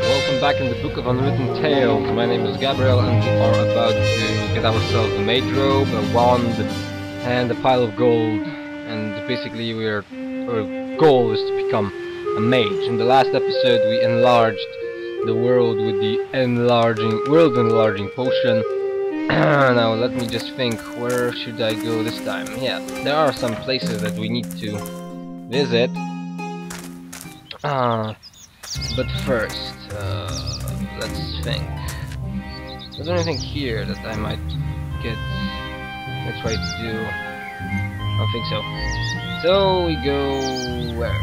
Welcome back in the book of Unwritten Tales. My name is Gabriel and we are about to get ourselves a mage robe, a wand, and a pile of gold. And basically our goal is to become a mage. In the last episode we enlarged the world with the world enlarging potion. Now let me just think, where should I go this time? Yeah, there are some places that we need to visit. But first, let's think. Is there anything here that I might get? Let's try to do. I don't think so. So we go where?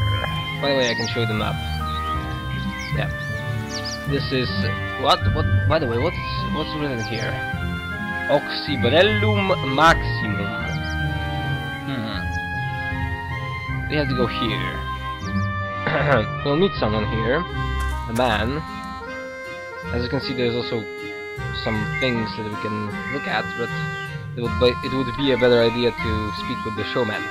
By the way, I can show the map. Yeah. This is what? By the way, what's written here? Oxybrellum maximum. We have to go here. We'll meet someone here, a man. As you can see, there's also some things that we can look at, but it would be a better idea to speak with the showman.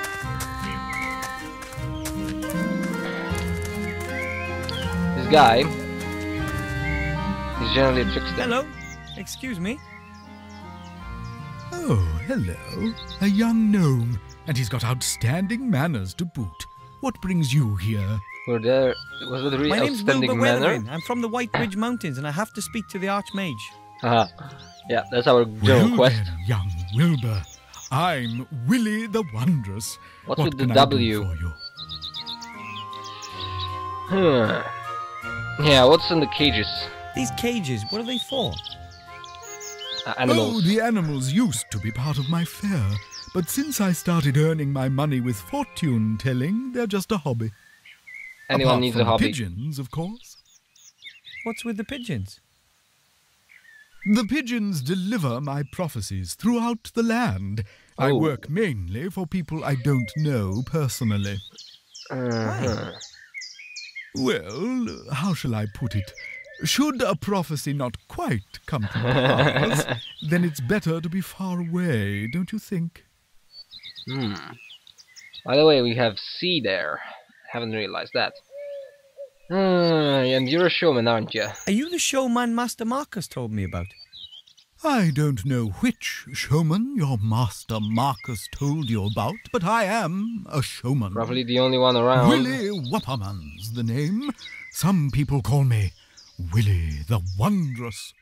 This guy is generally a trickster. Hello, excuse me. Oh, hello. A young gnome, and he's got outstanding manners to boot. What brings you here? Was that really My name's outstanding Wilbur manner? Weathering. I'm from the White Ridge Mountains, and I have to speak to the Archmage. Yeah, that's our general Well quest. then, young Wilbur, I'm Willy the Wondrous. What's What with the can W? I do for you? Yeah, what's in the cages? These cages, What are they for? Animals. Oh, the animals used to be part of my fare, but since I started earning my money with fortune telling, they're just a hobby. Anyone Apart needs from a hobby. pigeons, of course. What's with the pigeons? The pigeons deliver my prophecies throughout the land. I Oh. work mainly for people I don't know personally. Well, how shall I put it? Should a prophecy not quite come to pass, then it's better to be far away, don't you think? By the way, we have C there. Haven't realized that. And you're a showman, aren't you? Are you the showman Master Marcus told me about? I don't know which showman your master Marcus told you about, but I am a showman. Probably the only one around. Willy Whopperman's the name. Some people call me Willy the Wondrous.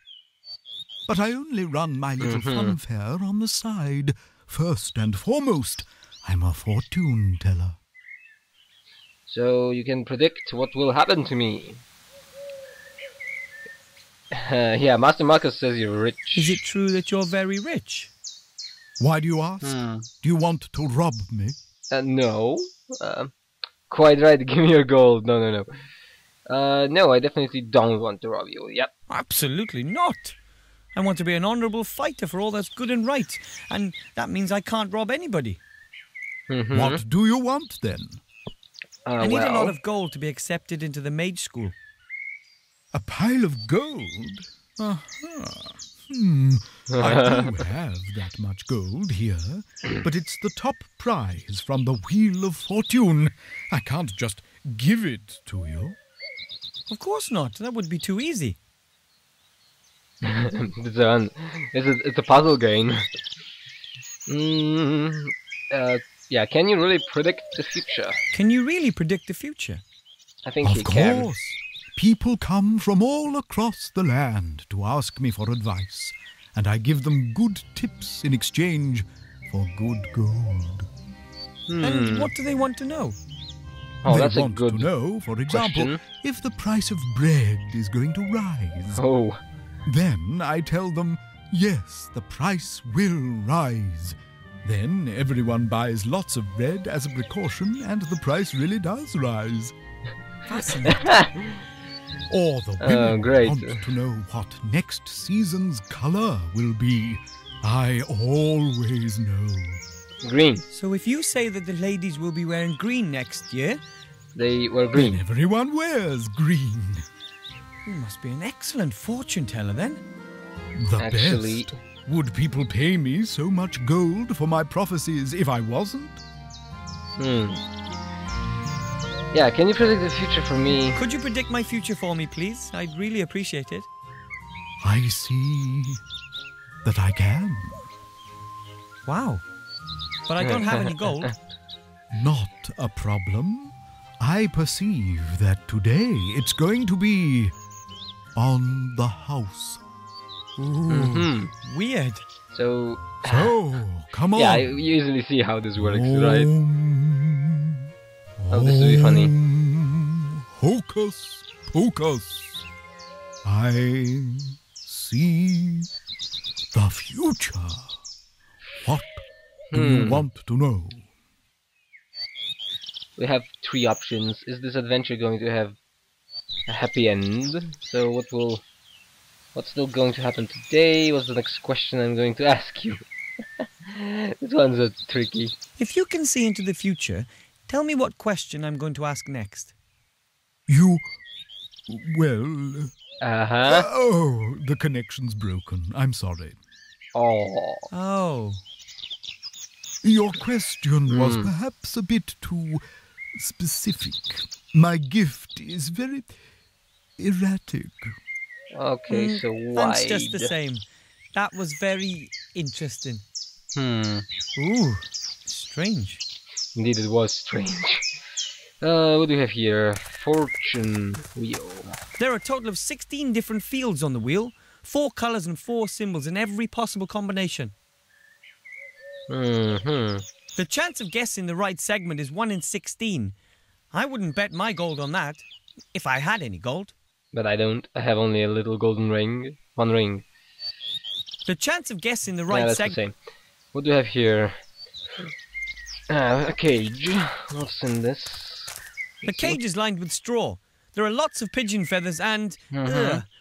But I only run my little funfair on the side. First and foremost, I'm a fortune teller. So you can predict what will happen to me. Yeah, Master Marcus says you're rich. Is it true that you're very rich? Why do you ask? Do you want to rob me? No. Quite right, give me your gold. No. No, I definitely don't want to rob you. Yep. Absolutely not. I want to be an honourable fighter for all that's good and right, and that means I can't rob anybody. What do you want then? I need a lot of gold to be accepted into the mage school. A pile of gold? I do have that much gold here, but it's the top prize from the Wheel of Fortune. I can't just give it to you. Of course not. That would be too easy. It's a puzzle game. Yeah, can you really predict the future? Can you really predict the future? I think you Of can. course. People come from all across the land to ask me for advice, and I give them good tips in exchange for good gold. And what do they want to know? Oh, They that's a want good to know, for example, question. if the price of bread is going to rise. Oh, Then I tell them, yes, the price will rise. Then everyone buys lots of bread as a precaution, and the price really does rise. Fascinating. Or the women great. want to know what next season's color will be. I always know. green. So if you say that the ladies will be wearing green next year, They were Then green. everyone wears green. you must be an excellent fortune teller then. The Actually- best. Would people pay me so much gold for my prophecies if I wasn't? Yeah, can you predict the future for me? Could you predict my future for me, please? I'd really appreciate it. I see that I can. Wow. But I don't have any gold. Not a problem. I perceive that today it's going to be on the house. Weird. So, Come on. yeah, you easily see how this works, right? Oh, this will be funny. Hocus pocus. I see the future. What do you want to know? We have 3 options. Is this adventure going to have a happy end? So what's still going to happen today? What's the next question I'm going to ask you? This one's a tricky. If you can see into the future, tell me what question I'm going to ask next. Well... Oh, the connection's broken. I'm sorry. Oh. Your question was perhaps a bit too specific. My gift is very erratic. Okay, so why? Thanks just the same. That was very interesting. Ooh, strange. Indeed, it was strange. What do we have here? Fortune wheel. There are a total of 16 different fields on the wheel. 4 colours and 4 symbols in every possible combination. The chance of guessing the right segment is 1 in 16. I wouldn't bet my gold on that, if I had any gold. But I don't. I have only a little golden ring. 1 ring. The chance of guessing the right segment... the same. What do we have here? A cage. What's in this? The cage is lined with straw. There are lots of pigeon feathers and...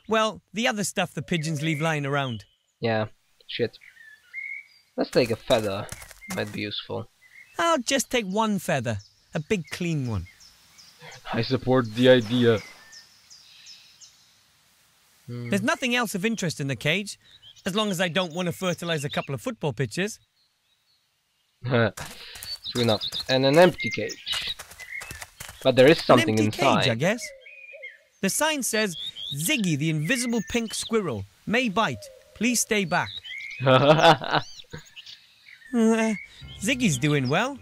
well, the other stuff the pigeons leave lying around. Yeah, shit. Let's take a feather. Might be useful. I'll just take 1 feather. A big clean one. I support the idea. There's nothing else of interest in the cage, as long as I don't want to fertilize a couple of football pitches. True enough. And an empty cage. But there is something an empty inside. Cage, I guess. The sign says, Ziggy the invisible pink squirrel may bite. Please stay back. Ziggy's doing well,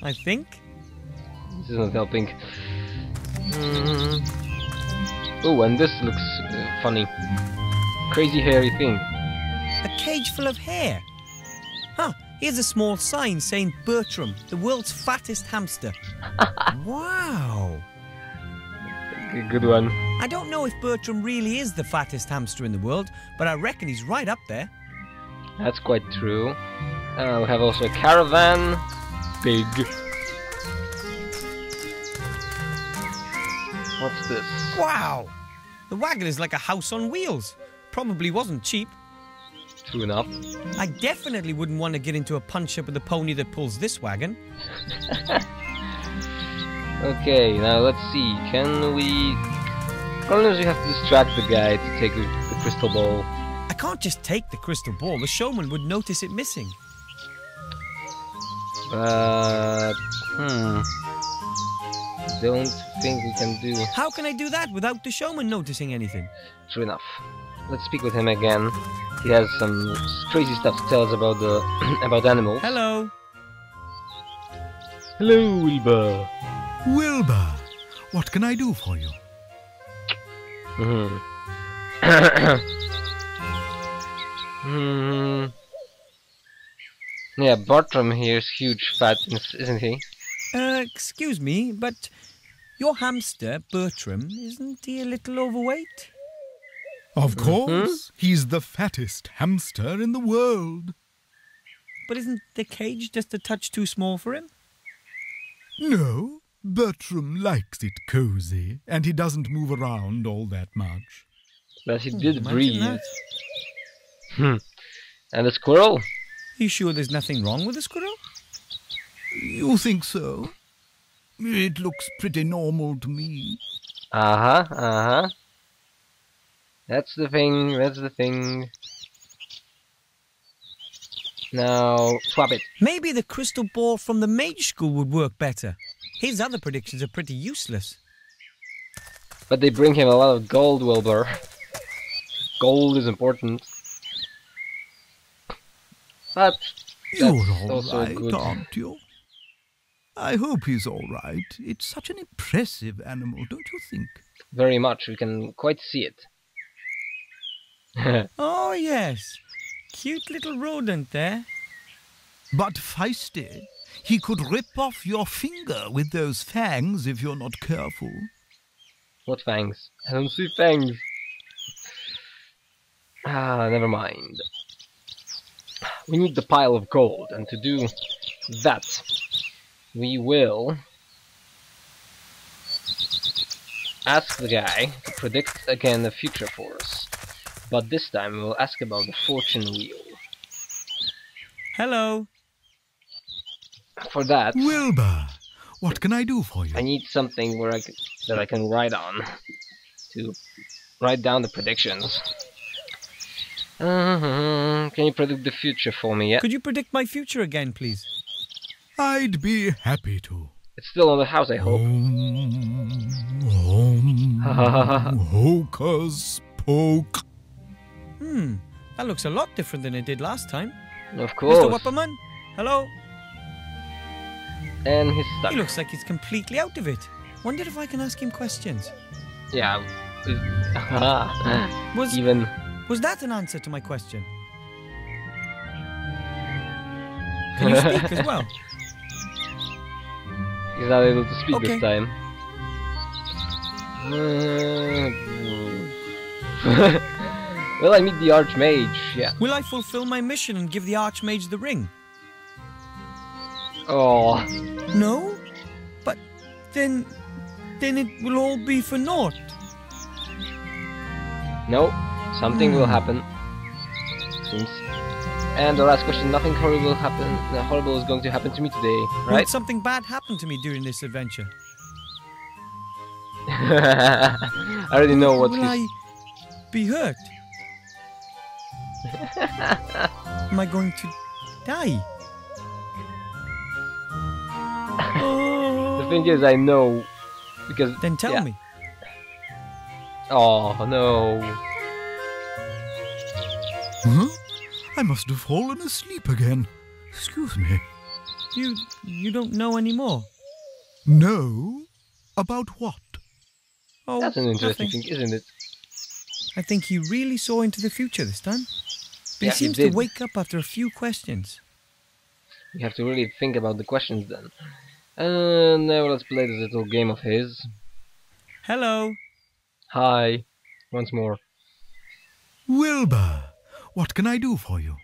I think. This is not helping. Oh, and this looks funny. Crazy hairy thing. A cage full of hair. Huh, here's a small sign saying Bertram, the world's fattest hamster. Wow. Good one. I don't know if Bertram really is the fattest hamster in the world, but I reckon he's right up there. That's quite true. We have also a caravan. Big. What's this? Wow! The wagon is like a house on wheels. Probably wasn't cheap. True enough. I definitely wouldn't want to get into a punch-up with the pony that pulls this wagon. Okay, now let's see. Can we... Problem is we have to distract the guy to take the crystal ball. I can't just take the crystal ball. The showman would notice it missing. But... Don't think we can do... How can I do that without the showman noticing anything? True enough. Let's speak with him again. He has some crazy stuff to tell us about the about animals. Hello. Hello, Wilbur. Wilbur, what can I do for you? Yeah, Bartram here is huge fat, isn't he? Excuse me, but your hamster, Bertram, isn't he a little overweight? Of course, he's the fattest hamster in the world. But isn't the cage just a touch too small for him? No, Bertram likes it cozy, and he doesn't move around all that much. But he did breathe. That. And the squirrel? Are you sure there's nothing wrong with the squirrel? You think so? It looks pretty normal to me. That's the thing, that's the thing. Now, swap it. Maybe the crystal ball from the mage school would work better. His other predictions are pretty useless. But they bring him a lot of gold, Wilbur. Gold is important. But You're that's all also right, good. aren't you? I hope he's all right. It's such an impressive animal, don't you think? Very much. We can quite see it. Oh, yes. Cute little rodent there. But feisty. He could rip off your finger with those fangs if you're not careful. What fangs? I don't see fangs. Ah, never mind. We need the pile of gold, and to do that, we will ask the guy to predict again the future for us. But this time we'll ask about the fortune wheel. Hello. For that, Wilbur, what can I do for you? I need something where that I can write on to write down the predictions. Can you predict the future for me? Yeah, Could you predict my future again, please? I'd be happy to. it's still on the house, I hope. Hocus poke. That looks a lot different than it did last time. Of course. Mr. Wapperman, hello? And he's stuck. He looks like he's completely out of it. Wonder if I can ask him questions. Yeah. Was Even. was that an answer to my question? Can you speak as well? He's not able to speak Okay. this time. Well, I meet the Archmage, yeah. Will I fulfill my mission and give the Archmage the ring? Oh, No? But then it will all be for naught. no. Something will happen. Seems. And the last question, nothing horrible is going to happen to me today, Will right? something bad happen to me during this adventure? I already know what Will I be hurt? Am I going to die? The thing is, I know because. Then tell yeah. me. Oh no. Huh? I must have fallen asleep again. Excuse me. You don't know anymore. No? About what? Oh, That's an interesting nothing. thing, isn't it? I think he really saw into the future this time. But Yeah, he he seems to did. wake up after a few questions. You have to really think about the questions then. Now let's play this little game of his. Hello. Hi. Once more. Wilbur, what can I do for you?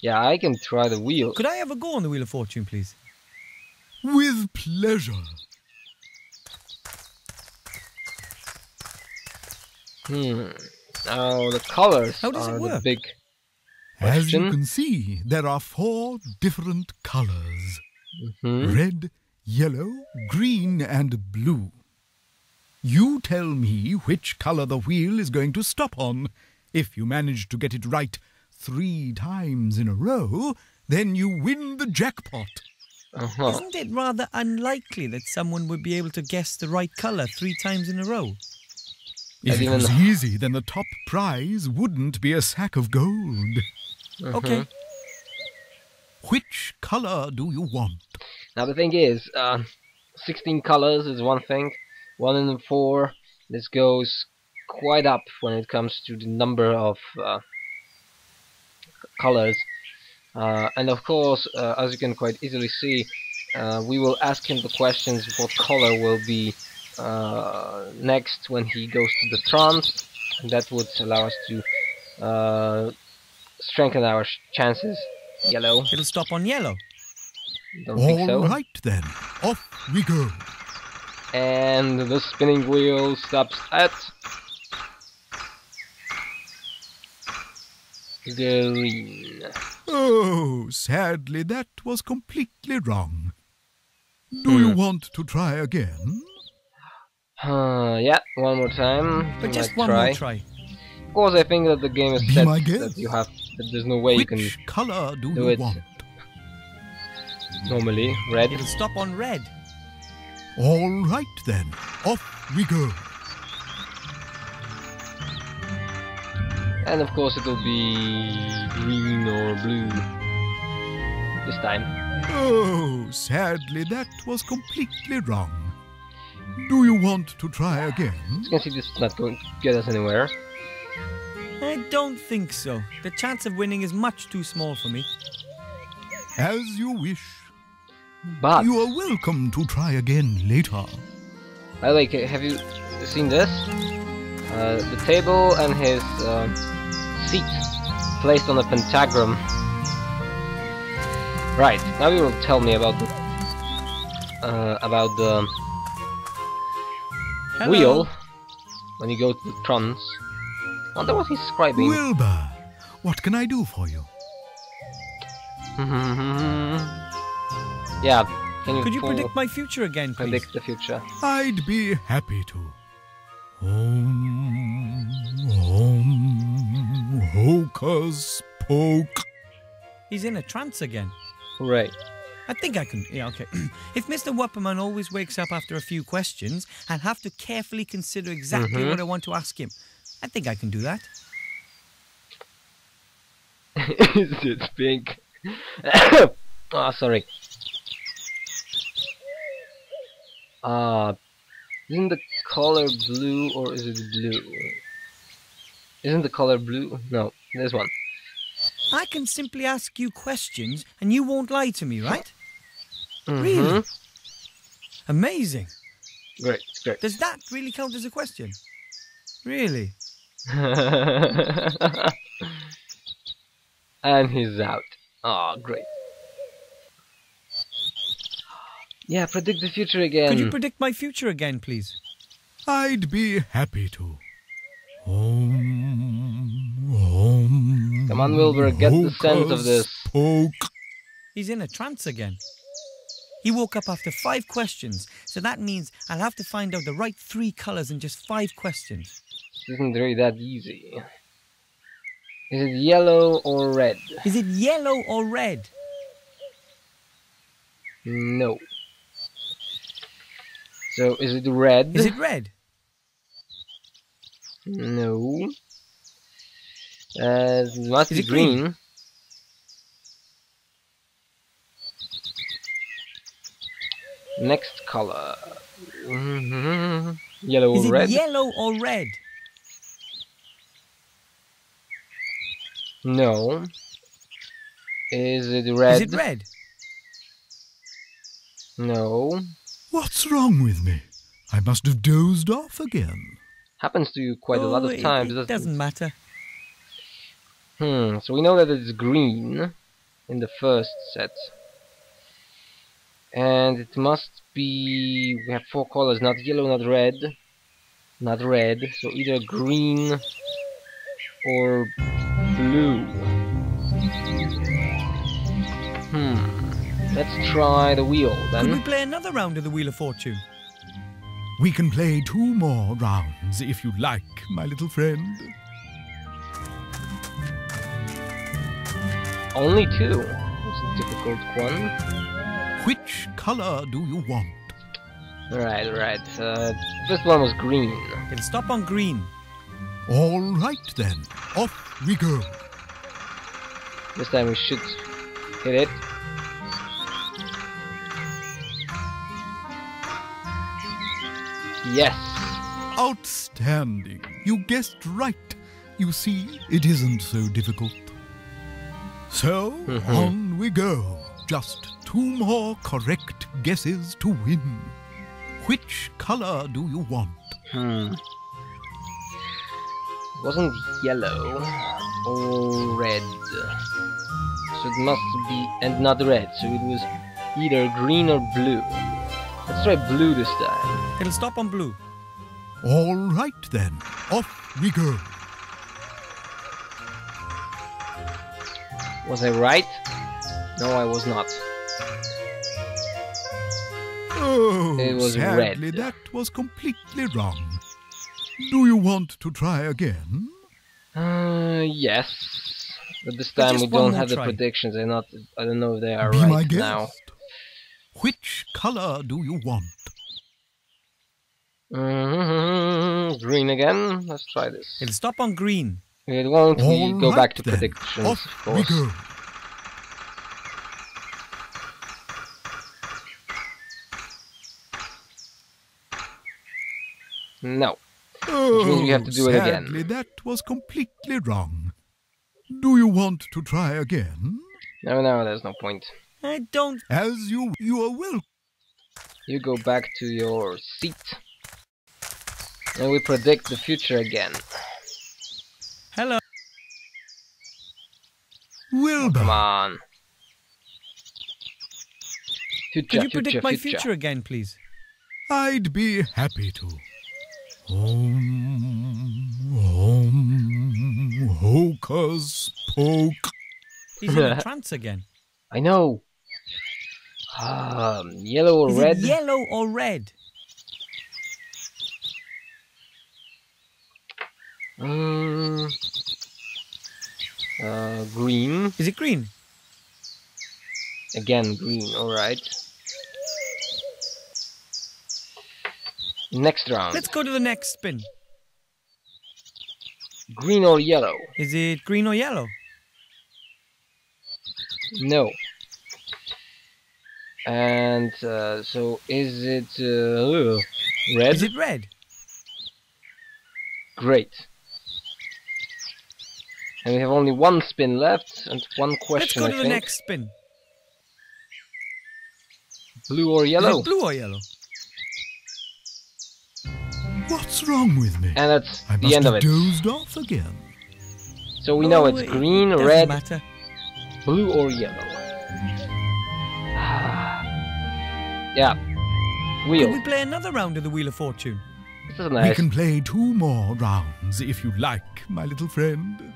Yeah, I can try the wheel. Could I have a go on the Wheel of Fortune, please? With pleasure. Now the colors How does it are the work? big As you question. can see, there are 4 different colors. Mhm. Red, yellow, green, and blue. You tell me which color the wheel is going to stop on. If you manage to get it right 3 times in a row, then you win the jackpot. Isn't it rather unlikely that someone would be able to guess the right colour 3 times in a row? If it even- was easy, then the top prize wouldn't be a sack of gold. Okay. Which color do you want? Now the thing is, 16 colors is one thing. 1 in 4. This goes quite up when it comes to the number of colors. And of course, as you can quite easily see, we will ask him the questions what color will be next when he goes to the trance. And that would allow us to strengthen our chances. Yellow. It'll stop on yellow. Don't think so. All right then, off we go. And the spinning wheel stops at green. Oh, sadly that was completely wrong. Do you want to try again? Yeah, one more time. But just Might one more try. course, I think that the game is Be set my that guest. that there's no way you can Which color do do you it want? normally. Red. It'll stop on red. All right then, off we go. And of course it'll be green or blue this time. Oh, sadly that was completely wrong. Do you want to try again? As you can see, this is not going to get us anywhere. I don't think so. The chance of winning is much too small for me. As you wish. But, You are welcome to try again later. by the way, have you seen this? The table and his seat placed on a pentagram. Right, now you will tell me about the Hello. wheel when you go to the trons. Wonder what he's scribing. Wilbur, what can I do for you? Yeah, can you Could you predict my future again, please? predict the future? I'd be happy to. Hocus poke. He's in a trance again. Hooray. I think I can. Yeah, okay. If Mr. Wupperman always wakes up after a few questions, I'll have to carefully consider exactly what I want to ask him. I think I can do that. Is it pink? Oh, sorry. Isn't the color blue or is it blue? Isn't the color blue? No, this one. I can simply ask you questions and you won't lie to me, right? Mhm. Really? Amazing. Great, great. Does that really count as a question? Really? And he's out. Oh, great. Yeah, predict the future again. Could you predict my future again, please? I'd be happy to. Come on, Wilbur, get the sense of this. Poke. He's in a trance again. He woke up after 5 questions, so that means I'll have to find out the right 3 colours in just 5 questions. This isn't really that easy. Is it yellow or red? Is it yellow or red? No. So, is it red? Is it red? No. It must Is be it green? green. Next color. Yellow Is or it red? yellow or red? No. Is it red? Is it red? No. What's wrong with me? I must have dozed off again. Happens to you quite a lot of times. It doesn't matter. So we know that it's green in the first set. And it must be... we have 4 colors, not yellow, not red. Not red, so either green or blue. Let's try the wheel Could we then. play another round of the Wheel of Fortune? We can play 2 more rounds if you like, my little friend. Only 2. It's a difficult one. Which color do you want? Right. This one was green. It'll stop on green. All right then, off we go. This time we should hit it. Yes. Outstanding. You guessed right. You see, it isn't so difficult. So, on we go. Just 2 more correct guesses to win. Which color do you want? It wasn't yellow or red. So it must be, and not red, so it was either green or blue. Let's try blue this time. It'll stop on blue. All right then, off we go. Was I right? No, I was not. Oh, It was sadly red. that was completely wrong. Do you want to try again? Yes. But this But time just we one don't more have the try. predictions. They're not. I don't know if they are Be my right guest. now. Which color do you want? Green again. Let's try this. It'll stop on green. It won't. We All go back right to then. predictions, Off of we course. go. No. Oh, means we have to do it again. sadly, that was completely wrong. Do you want to try again? No, there's no point. I don't. As you are welcome. You go back to your seat. And we predict the future again. Hello. Wilbur. Come on. Future, Could you predict my future again, please? I'd be happy to. Hocus poke. He's in a trance again. I know. Yellow or Is red? it yellow or red? Green. Is it green? Again, green. Alright. Next round. Let's go to the next spin. Green or yellow? Is it green or yellow? No. And so is it red? Is it red? Great. And we have only one spin left and one Let's question. go to I the think. next spin. Blue or Is yellow? it blue or yellow? What's wrong with me? And that's I the must end of have it. dozed off again. So we know it's it green, doesn't red, matter. blue or yellow. Yeah. Could Wheel. we play another round of the Wheel of Fortune? This is We nice. can play 2 more rounds if you like, my little friend.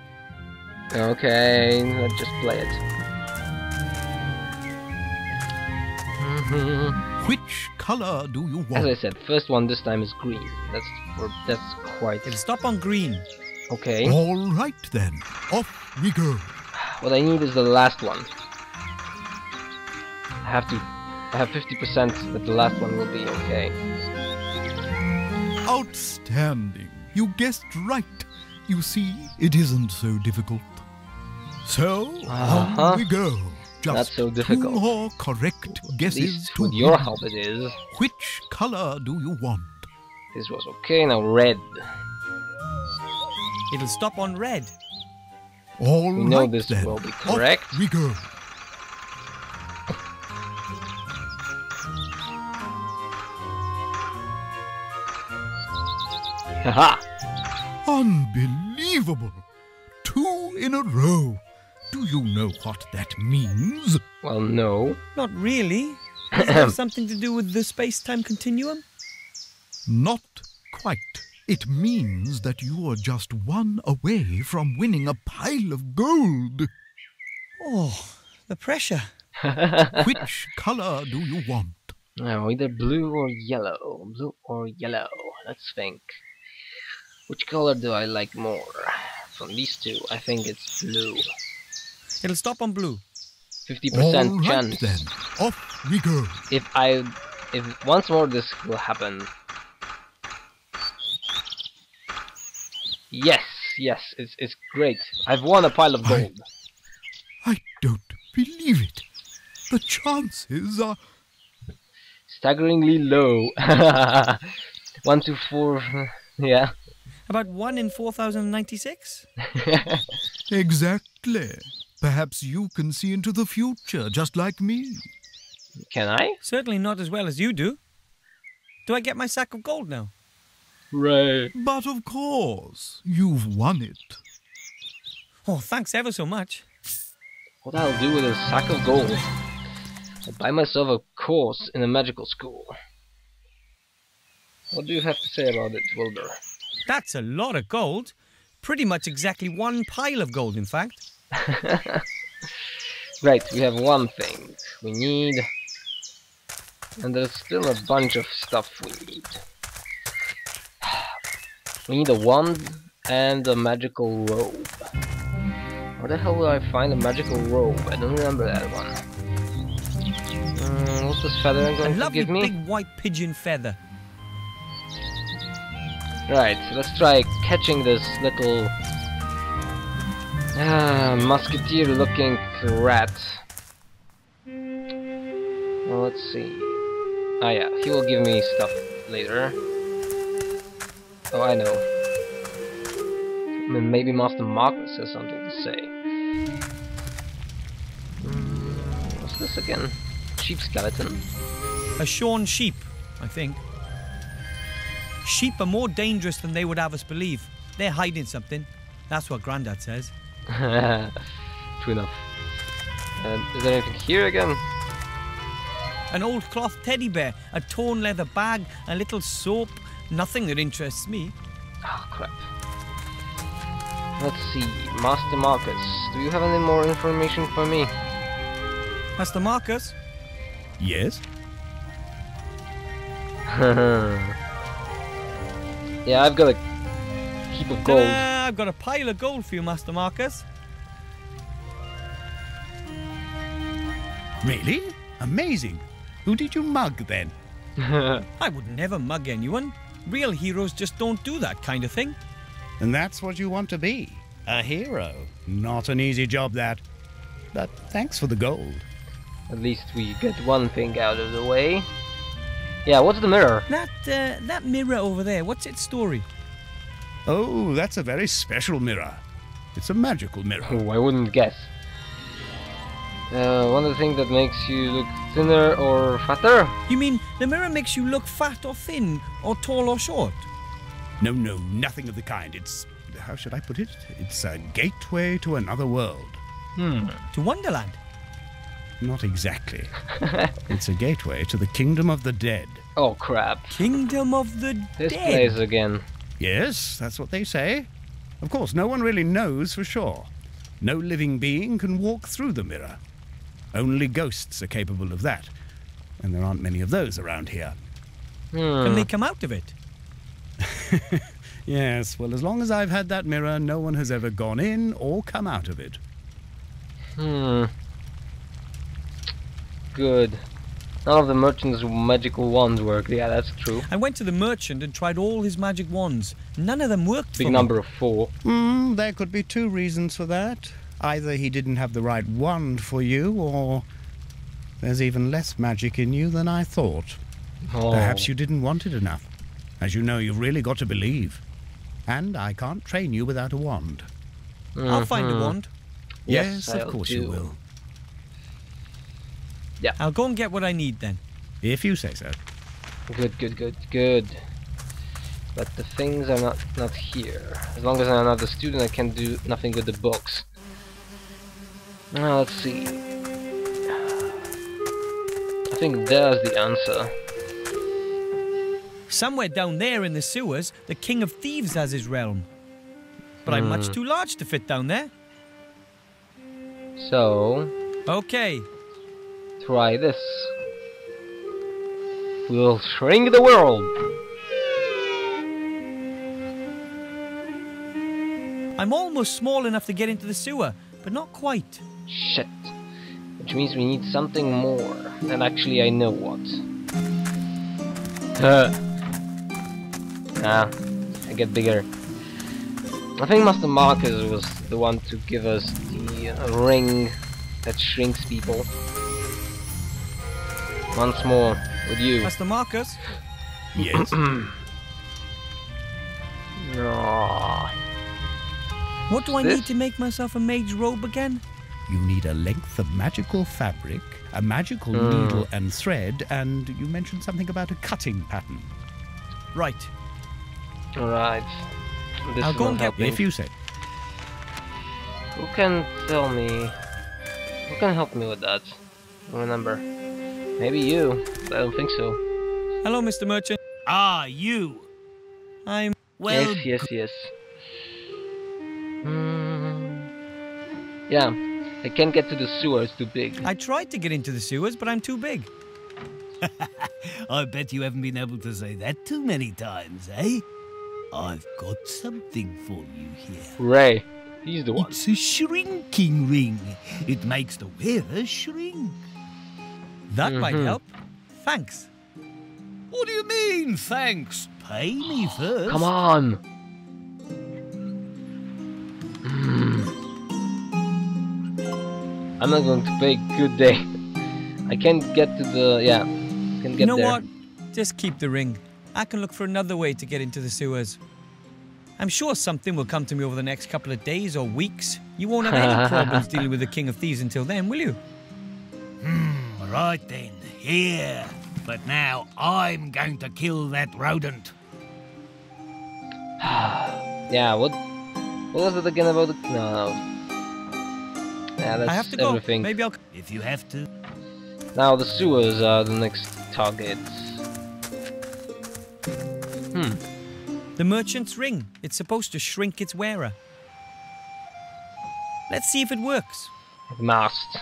Okay, let's just play it. Which color do you As I want? said, first one this time is green. That's quite It'll stop on green. okay. All right then, off we go. What I need is the last one. I have 50% that the last one will be okay. Outstanding. You guessed right. You see, it isn't so difficult. So, on we go. Just Not so difficult. 2 more correct At guesses least to with your win. help it is. Which color do you want? This was okay, now red. It'll stop on red. All We know right this then. will be correct. Off we go. Haha! Unbelievable! 2 in a row. Do you know what that means? Well, no. Not really. Does it have something to do with the space-time continuum? Not quite. It means that you are just 1 away from winning a pile of gold. Oh, the pressure. Which color do you want? No, either blue or yellow. Blue or yellow. Let's think. Which color do I like more? From these two, I think it's blue. It'll stop on blue. 50% All right chance. then. Off we go. If once more this will happen. Yes, it's great. I've won a pile of gold. I don't believe it. The chances are... Staggeringly low. 1 to 4, yeah. About 1 in 4,096? Exactly. Perhaps you can see into the future, just like me. Can I? Certainly not as well as you do. Do I get my sack of gold now? Right. But of course, you've won it. Oh, thanks ever so much. What I'll do with a sack of gold? I'll buy myself a course in a magical school. What do you have to say about it, Wilbur? That's a lot of gold. Pretty much exactly 1 pile of gold, in fact. Right, we have one thing we need, and there's still a bunch of stuff we need. We need a wand and a magical robe. Where the hell will I find a magical robe? I don't remember that one. What's this feather going to lovely give me? big white pigeon feather. Right, so let's try catching this little musketeer-looking rat. Well, let's see. Ah, yeah, he will give me stuff later. Oh, I know. Maybe Master Marcus has something to say. What's this again? Sheep skeleton? A shorn sheep, I think. Sheep are more dangerous than they would have us believe. They're hiding something. That's what Grandad says. True enough. Is there anything here again? An old cloth teddy bear, a torn leather bag, a little soap. Nothing that interests me. Oh, crap. Let's see. Master Marcus, do you have any more information for me? Master Marcus? Yes? Yeah, I've got a heap of gold. I've got a pile of gold for you, Master Marcus. Really? Amazing. Who did you mug then? I would never mug anyone. Real heroes just don't do that kind of thing. And that's what you want to be. A hero. Not an easy job, that. But thanks for the gold. At least we get one thing out of the way. Yeah, what's the mirror? That mirror over there, what's its story? Oh, that's a very special mirror. It's a magical mirror. Oh, I wouldn't guess. One of the things that makes you look thinner or fatter? You mean the mirror makes you look fat or thin, or tall or short? No, nothing of the kind. It's... how should I put it? It's a gateway to another world. To Wonderland? Not exactly. It's a gateway to the kingdom of the dead. Oh, crap. Kingdom of the This Dead. place again. Yes, that's what they say. Of course, no one really knows for sure. No living being can walk through the mirror. Only ghosts are capable of that. And there aren't many of those around here. Can they come out of it? Yes, well, as long as I've had that mirror, no one has ever gone in or come out of it. Good. None of the merchant's magical wands work. Yeah, that's true. I went to the merchant and tried all his magic wands. None of them worked for me. Big number of 4. There could be two reasons for that. Either he didn't have the right wand for you, or there's even less magic in you than I thought. Oh. Perhaps you didn't want it enough. As you know, you've really got to believe. And I can't train you without a wand. I'll find a wand. Yes, I'll of course do. you will. Yeah. I'll go and get what I need then. If you say so. Good. But the things are not here. As long as I'm not a student, I can do nothing with the books. Now let's see. I think there's the answer. Somewhere down there in the sewers, the King of Thieves has his realm. But I'm much too large to fit down there. So, Okay. try this. We'll shrink the world. I'm almost small enough to get into the sewer, but not quite. Shit. Which means we need something more. And actually I know what. I get bigger. I think Master Marcus was the one to give us the ring that shrinks people. Once more, with you. Master Marcus? Yes. No. What do I This? need to make myself a mage's robe again? You need a length of magical fabric, a magical needle and thread, and you mentioned something about a cutting pattern. Right. Alright. This I'll is go not and get- helping. If you say. Who can tell me? Who can help me with that? Remember. Maybe you, but I don't think so. Hello, Mr. Merchant. Ah, you. I'm... Well, Yes. Yeah, I can't get to the sewer, it's too big. I tried to get into the sewers, but I'm too big. I bet you haven't been able to say that too many times, eh? I've got something for you here. Ray. He's the one. It's a shrinking ring. It makes the wearer shrink. That might help. Thanks. What do you mean, thanks? Pay me first. Come on. I'm not going to pay. Good day. I can't get to the... Yeah. Can't get You know there. what? Just keep the ring. I can look for another way to get into the sewers. I'm sure something will come to me over the next couple of days or weeks. You won't have any problems dealing with the King of Thieves until then, will you? Right then, here. But now I'm going to kill that rodent. Yeah, what was it again about the... No. Yeah, that's I have to go. everything. Maybe I'll... If you have to. Now the sewers are the next targets. The merchant's ring. It's supposed to shrink its wearer. Let's see if it works. It must.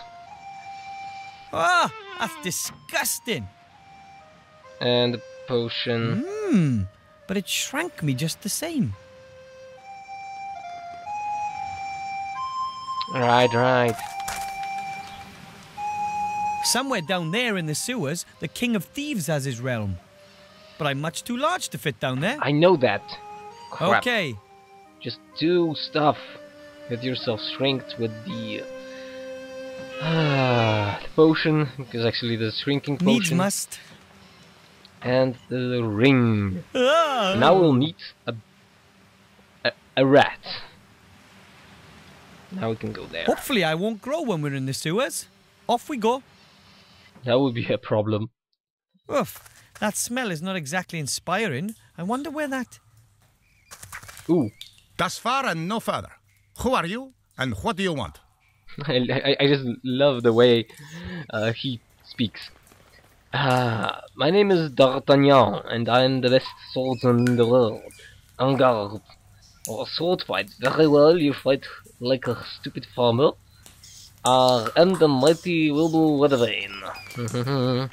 Ah, that's disgusting. And the potion. But it shrank me just the same. Right. Somewhere down there in the sewers, the King of Thieves has his realm. But I'm much too large to fit down there. I know that. Crap. Okay. Just do stuff. Get yourself shrinked with the potion, because actually the shrinking potion. Needs must. And the ring. Ah. Now we'll meet a rat. Now we can go there. Hopefully I won't grow when we're in the sewers. Off we go. That would be a problem. Oof. That smell is not exactly inspiring. I wonder where that... Ooh. Thus far and no further. Who are you, and what do you want? I just love the way he speaks. My name is D'Artagnan, and I am the best swordsman in the world. En garde. Or sword fight. Very well, you fight like a stupid farmer. I am the mighty Wilbur Weathervane.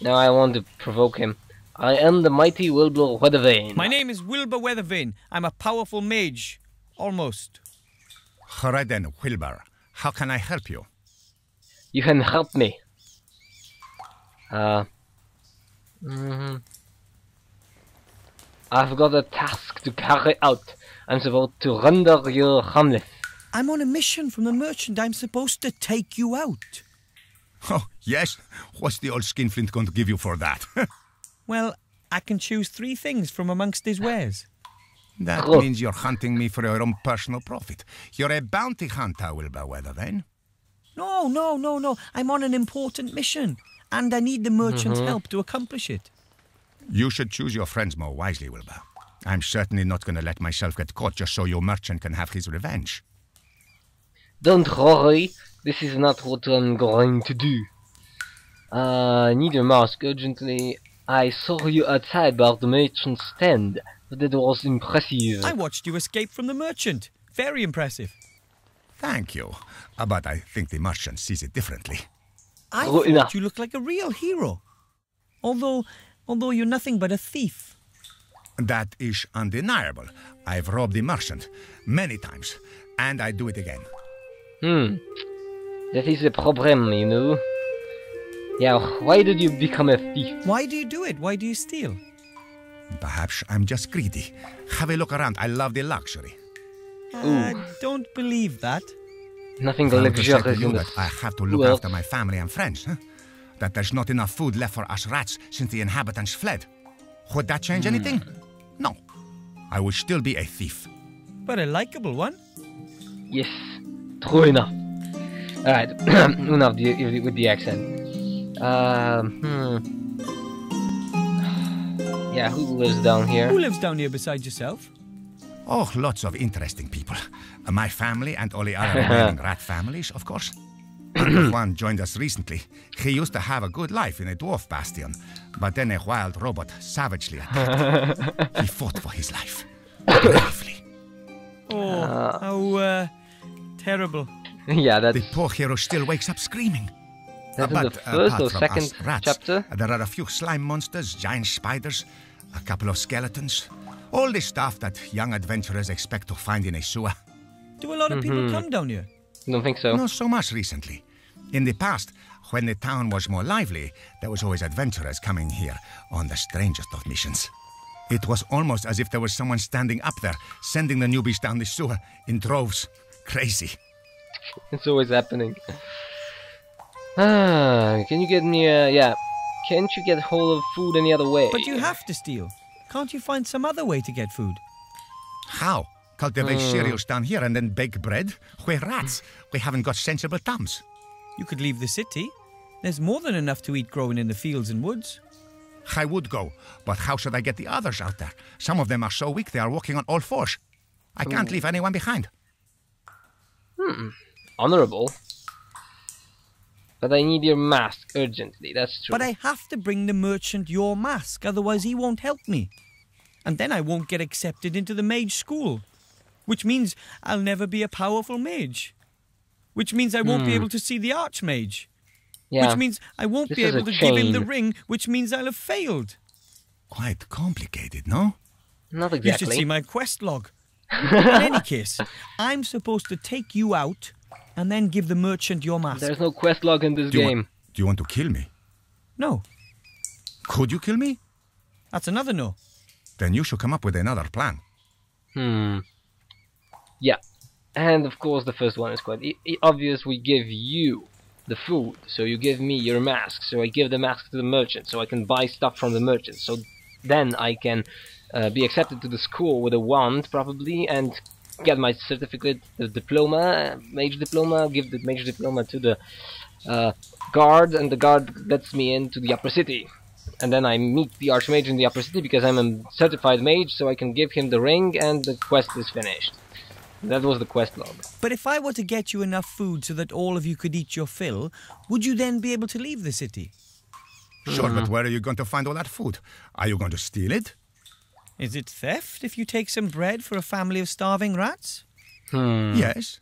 Now I want to provoke him. I am the mighty Wilbur Weathervane. My name is Wilbur Weathervane. I'm a powerful mage. Almost. Alright then, Wilbur. How can I help you? You can help me. I've got a task to carry out. I'm supposed to render your hamlet. I'm on a mission from the merchant. I'm supposed to take you out. Oh, yes? What's the old skinflint going to give you for that? Well, I can choose 3 things from amongst his wares. That Oh. means you're hunting me for your own personal profit. You're a bounty hunter, Wilbur Weathervane. No. I'm on an important mission. And I need the merchant's help to accomplish it. You should choose your friends more wisely, Wilbur. I'm certainly not going to let myself get caught just so your merchant can have his revenge. Don't worry, this is not what I'm going to do. Need a mask urgently. I saw you outside by the merchant's stand. That was impressive. I watched you escape from the merchant. Very impressive. Thank you. But I think the merchant sees it differently. I Oh, thought enough. you looked like a real hero. Although you're nothing but a thief. That is undeniable. I've robbed the merchant many times, and I do it again. That is a problem, you know. Yeah, why did you become a thief? Why do you do it? Why do you steal? Perhaps I'm just greedy. Have a look around. I love the luxury. I don't believe that. Nothing I'm to say to luxurious you in that this I have to look world. after my family and friends. Huh? That there's not enough food left for us rats since the inhabitants fled. Would that change anything? No. I would still be a thief. But a likable one. Yes, true enough. Alright, enough with the accent. Yeah, who lives down here? Who lives down here besides yourself? Oh, lots of interesting people. My family and all the other remaining rat families, of course. Uncle Juan joined us recently. He used to have a good life in a dwarf bastion, but then a wild robot savagely attacked him. He fought for his life. Bravely. Oh, how terrible. Yeah, The that's poor hero still wakes up screaming. in the But first apart or from second us rats, chapter. there are a few slime monsters, giant spiders, a couple of skeletons, All the stuff that young adventurers expect to find in a sewer. Do a lot of people come down here? Don't think so. Not so much recently. In the past, when the town was more lively, there was always adventurers coming here on the strangest of missions. It was almost as if there was someone standing up there, sending the newbies down the sewer in droves. Crazy. It's always happening. Can you get me yeah. Can't you get hold of food any other way? But you have to steal. Can't you find some other way to get food? How? Cultivate cereals down here and then bake bread? We're rats. We haven't got sensible thumbs. You could leave the city. There's more than enough to eat growing in the fields and woods. I would go, but how should I get the others out there? Some of them are so weak they are walking on all fours. I can't leave anyone behind. Honorable. But I need your mask urgently, that's true. But I have to bring the merchant your mask, otherwise he won't help me. And then I won't get accepted into the mage school. Which means I'll never be a powerful mage. Which means I won't be able to see the archmage. Yeah. Which means I won't This be is able a to give him the chain. ring, which means I'll have failed. Quite complicated, no? Not You exactly. should see my quest log. In any case, I'm supposed to take you out and then give the merchant your mask. There's no quest log in this game. Do you want to kill me? No, Could you kill me? that's another no. Then you should come up with another plan. Yeah. And of course the first one is quite obvious. We give you the food, so you give me your mask, so I give the mask to the merchant, so I can buy stuff from the merchant, so then I can be accepted to the school with a wand probably and get my certificate, the diploma, mage diploma, give the mage diploma to the guard, and the guard lets me into the upper city. And then I meet the archmage in the upper city because I'm a certified mage, so I can give him the ring and the quest is finished. That was the quest log. But if I were to get you enough food so that all of you could eat your fill, would you then be able to leave the city? Sure, but where are you going to find all that food? Are you going to steal it? Is it theft if you take some bread for a family of starving rats? Yes.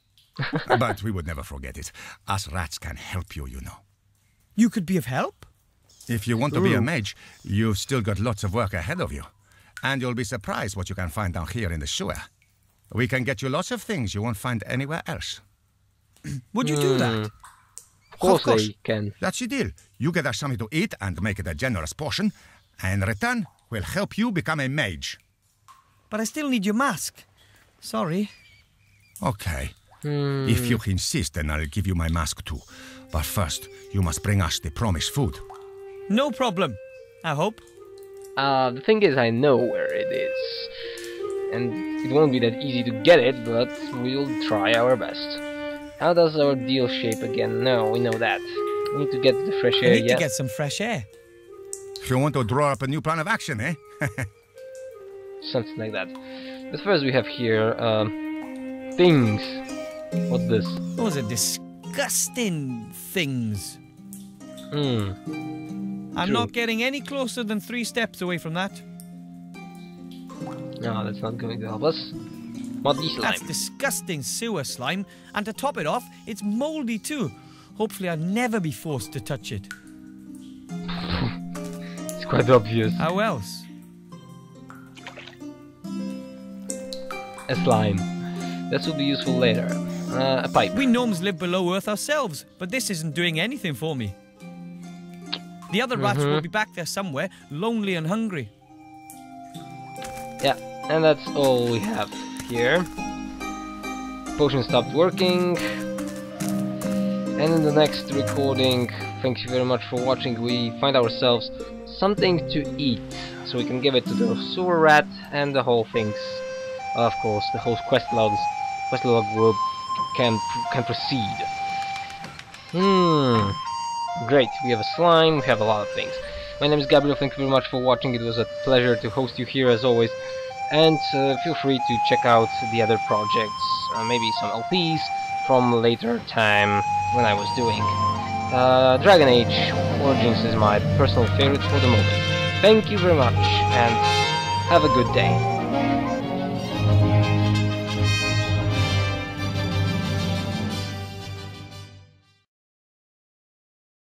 But we would never forget it. Us rats can help you, you know. You could be of help? If you want to be a mage, you've still got lots of work ahead of you. And you'll be surprised what you can find down here in the sewer. We can get you lots of things you won't find anywhere else. Would you do that? Of course course. they can. That's the deal. You get us something to eat and make it a generous portion. And in return, we'll help you become a mage. But I still need your mask. Sorry. Okay. If you insist, then I'll give you my mask too. But first, you must bring us the promised food. No problem. I hope. The thing is, I know where it is. And it won't be that easy to get it, but we'll try our best. How does our deal shape again? No, we know that. We need to get the fresh I air, need to yes. get some fresh air. You want to draw up a new plan of action, eh? Something like that. But first we have here, things. What's this? Those are disgusting things. I'm not getting any closer than 3 steps away from that. No, that's not going to help us. Moldy slime. That's disgusting sewer slime. And to top it off, it's moldy too. Hopefully I'll never be forced to touch it. It's quite obvious. How else? A slime. That will be useful later. A pipe. We gnomes live below Earth ourselves, but this isn't doing anything for me. The other rats will be back there somewhere, lonely and hungry. Yeah, and that's all we have here. Potion stopped working. And in the next recording, thank you very much for watching, we find ourselves something to eat. So we can give it to the sewer rat and the whole things. Of course, the whole quest log group can proceed. Great, we have a slime, we have a lot of things. My name is Gabriel, thank you very much for watching, it was a pleasure to host you here as always. And feel free to check out the other projects, maybe some LPs from later time when I was doing. Dragon Age Origins is my personal favorite for the moment. Thank you very much, and have a good day.